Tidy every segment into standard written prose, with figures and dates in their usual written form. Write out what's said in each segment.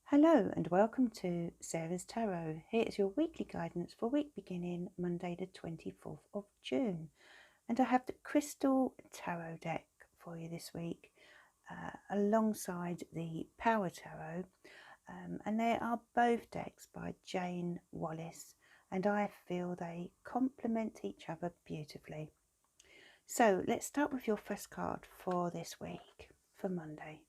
Hello and welcome to Sarah's Tarot. Here is your weekly guidance for week beginning Monday the 24th of June. And I have the Crystal Tarot deck for you this week alongside the Power Tarot. And they are both decks by Jane Wallace, and I feel they complement each other beautifully. So let's start with your first card for this week, for Monday.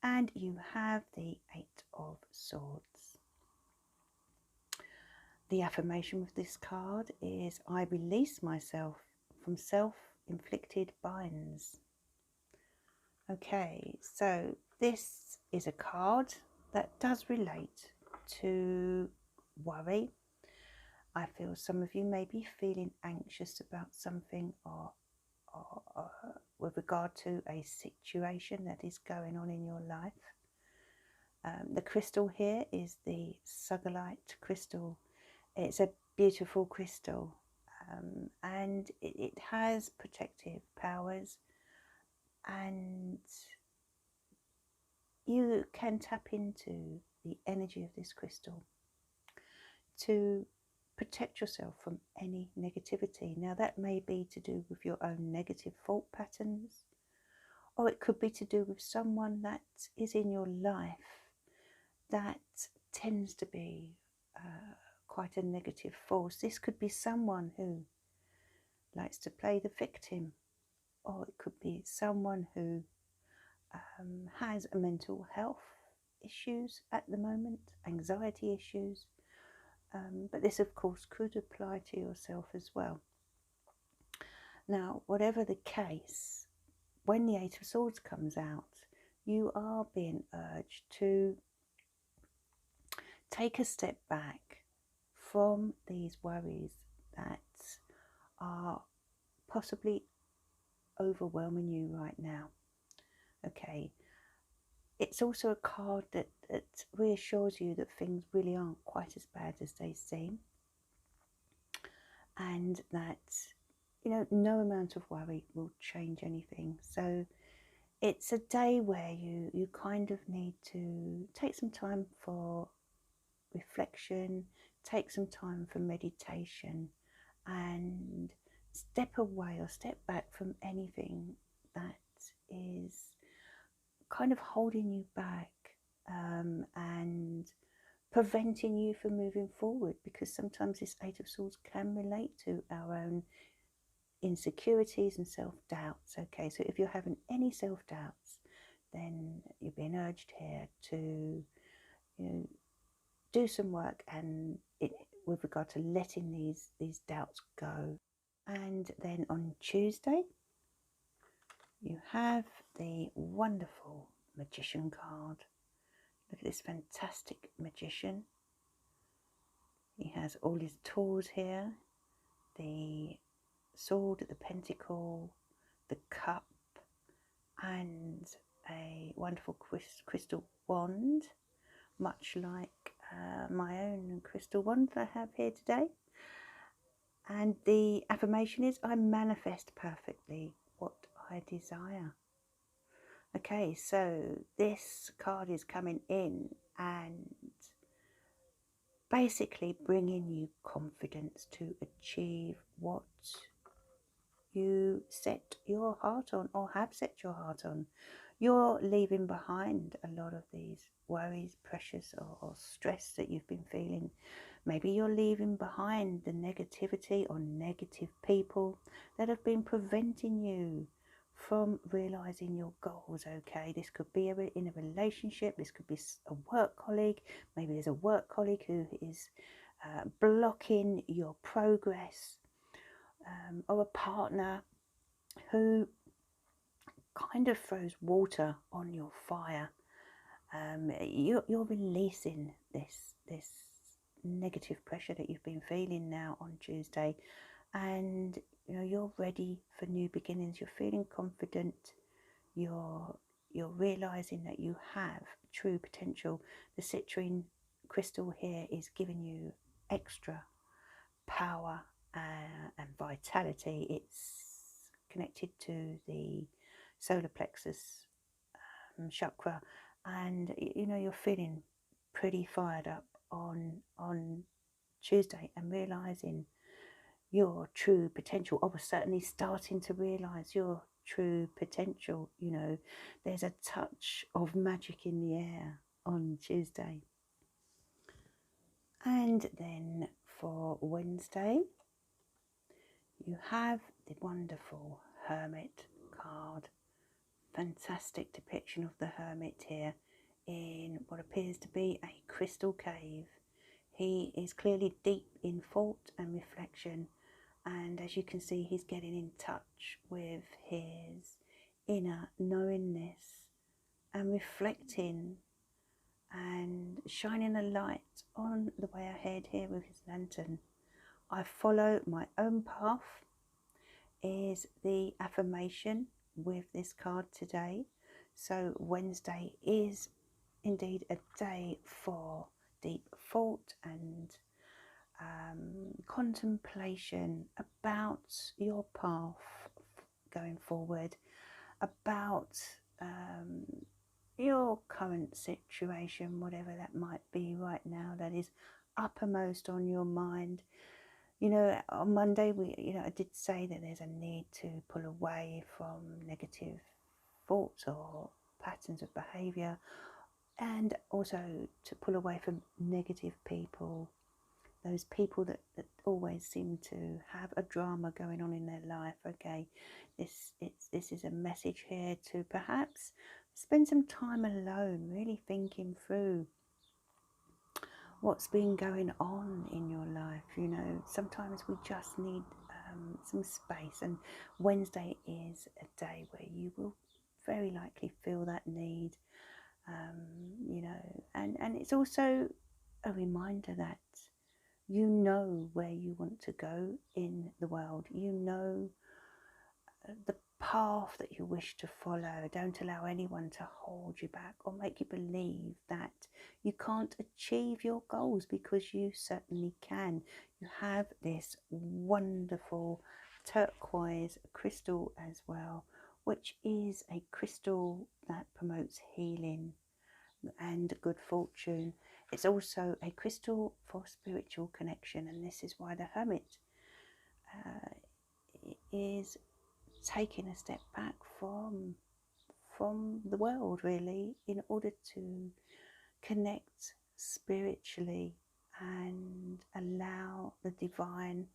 And you have the Eight of Swords. The affirmation with this card is, I release myself from self-inflicted binds. Okay, so this is a card that does relate to worry. I feel some of you may be feeling anxious about something or with regard to a situation that is going on in your life. The crystal here is the Sugilite crystal. It's a beautiful crystal, and it has protective powers, and you can tap into the energy of this crystal to protect yourself from any negativity. Now that may be to do with your own negative thought patterns, or it could be to do with someone that is in your life that tends to be quite a negative force. This could be someone who likes to play the victim, or it could be someone who has a mental health issues at the moment, anxiety issues, but this of course could apply to yourself as well. Now, whatever the case, when the Eight of Swords comes out, you are being urged to take a step back from these worries that are possibly overwhelming you right now. Okay, it's also a card that reassures you that things really aren't quite as bad as they seem, and that, you know, no amount of worry will change anything. So it's a day where you kind of need to take some time for reflection, take some time for meditation, and step away or step back from anything that is kind of holding you back, and preventing you from moving forward, because sometimes this Eight of Swords can relate to our own insecurities and self-doubts. Okay, so if you're having any self-doubts, then you're being urged here to, you know, do some work and with regard to letting these doubts go. And then on Tuesday, you have the wonderful Magician card. Look at this fantastic magician. He has all his tools here, the sword, the pentacle, the cup, and a wonderful crystal wand, much like my own crystal wand that I have here today. And the affirmation is, I manifest perfectly what I desire. Okay, so this card is coming in and basically bringing you confidence to achieve what you set your heart on, or have set your heart on. You're leaving behind a lot of these worries, pressures, or stress that you've been feeling. Maybe you're leaving behind the negativity or negative people that have been preventing you from realizing your goals. Okay, this could be in a relationship, this could be a work colleague. Maybe there's a work colleague who is blocking your progress, or a partner who kind of throws water on your fire. You're releasing this negative pressure that you've been feeling now on Tuesday, and you know, you're ready for new beginnings. You're feeling confident. You're realizing that you have true potential. The citrine crystal here is giving you extra power and vitality. It's connected to the solar plexus chakra, and you know, you're feeling pretty fired up on Tuesday and realizing your true potential. I was certainly starting to realize your true potential. You know, there's a touch of magic in the air on Tuesday. And then for Wednesday, you have the wonderful Hermit card. Fantastic depiction of the Hermit here in what appears to be a crystal cave. He is clearly deep in thought and reflection, and as you can see, he's getting in touch with his inner knowingness and reflecting and shining a light on the way ahead here with his lantern. I follow my own path is the affirmation with this card today. So Wednesday is indeed a day for deep thought and contemplation about your path going forward, about your current situation, whatever that might be right now, that is uppermost on your mind. You know, on Monday, I did say that there's a need to pull away from negative thoughts or patterns of behaviour, and also to pull away from negative people, those people that always seem to have a drama going on in their life. Okay, this is a message here to perhaps spend some time alone, really thinking through what's been going on in your life. You know, sometimes we just need some space, and Wednesday is a day where you will very likely feel that need. You know, and it's also a reminder that you know where you want to go in the world. You know the path that you wish to follow. Don't allow anyone to hold you back or make you believe that you can't achieve your goals, because you certainly can. You have this wonderful turquoise crystal as well, which is a crystal that promotes healing and good fortune. It's also a crystal for spiritual connection, and this is why the Hermit is taking a step back from the world, really, in order to connect spiritually and allow the divine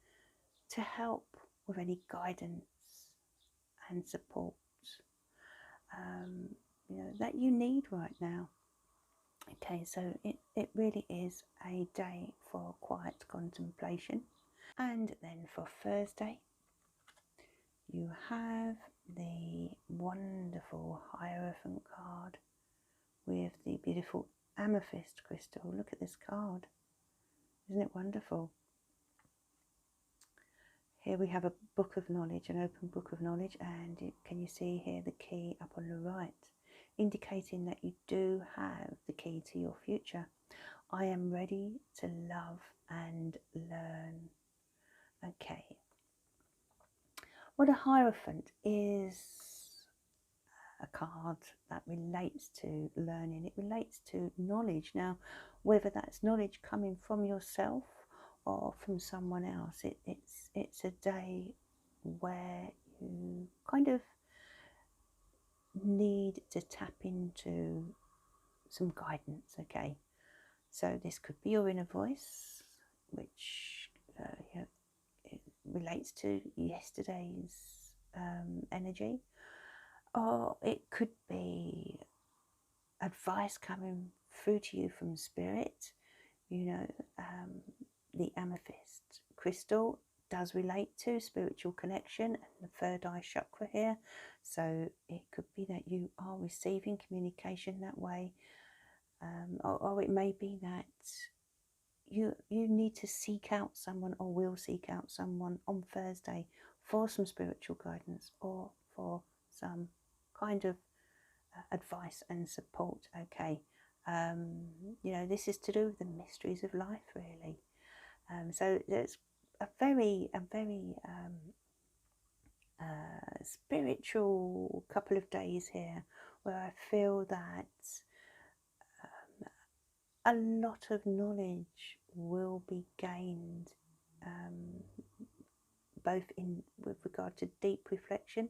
to help with any guidance and support that you need right now. Okay, so it really is a day for quiet contemplation. And then for Thursday, you have the wonderful Hierophant card with the beautiful amethyst crystal. Look at this card. Isn't it wonderful? Here we have a book of knowledge, an open book of knowledge, and can you see here the key up on the right, indicating that you do have the key to your future. I am ready to love and learn. Okay. Well, a Hierophant is a card that relates to learning. It relates to knowledge. Now, whether that's knowledge coming from yourself or from someone else, it's a day where you kind of need to tap into some guidance. Okay, so this could be your inner voice, which it relates to yesterday's energy, or it could be advice coming through to you from spirit. You know, the amethyst crystal does relate to spiritual connection and the third eye chakra here, so it could be that you are receiving communication that way, or it may be that you need to seek out someone, or will seek out someone on Thursday for some spiritual guidance or for some kind of advice and support. Okay, you know, this is to do with the mysteries of life, really. So it's a very spiritual couple of days here, where I feel that a lot of knowledge will be gained, both with regard to deep reflection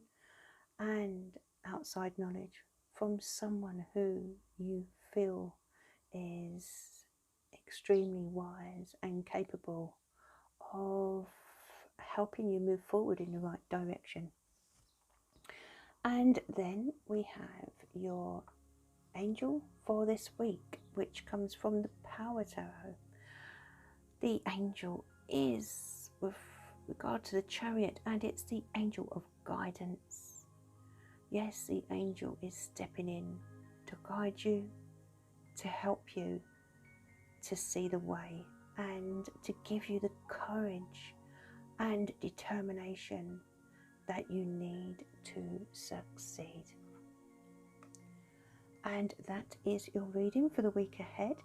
and outside knowledge from someone who you feel is extremely wise and capable of helping you move forward in the right direction. And then we have your angel for this week, which comes from the Power Tarot. The angel is with regard to the Chariot, and it's the angel of guidance. Yes, the angel is stepping in to guide you, to help you to see the way, and to give you the courage and determination that you need to succeed. And that is your reading for the week ahead.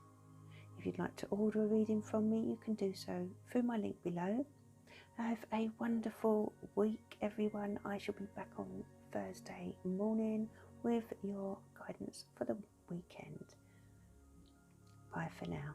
If you'd like to order a reading from me, you can do so through my link below. Have a wonderful week, everyone. I shall be back on Thursday morning with your guidance for the weekend. Bye for now.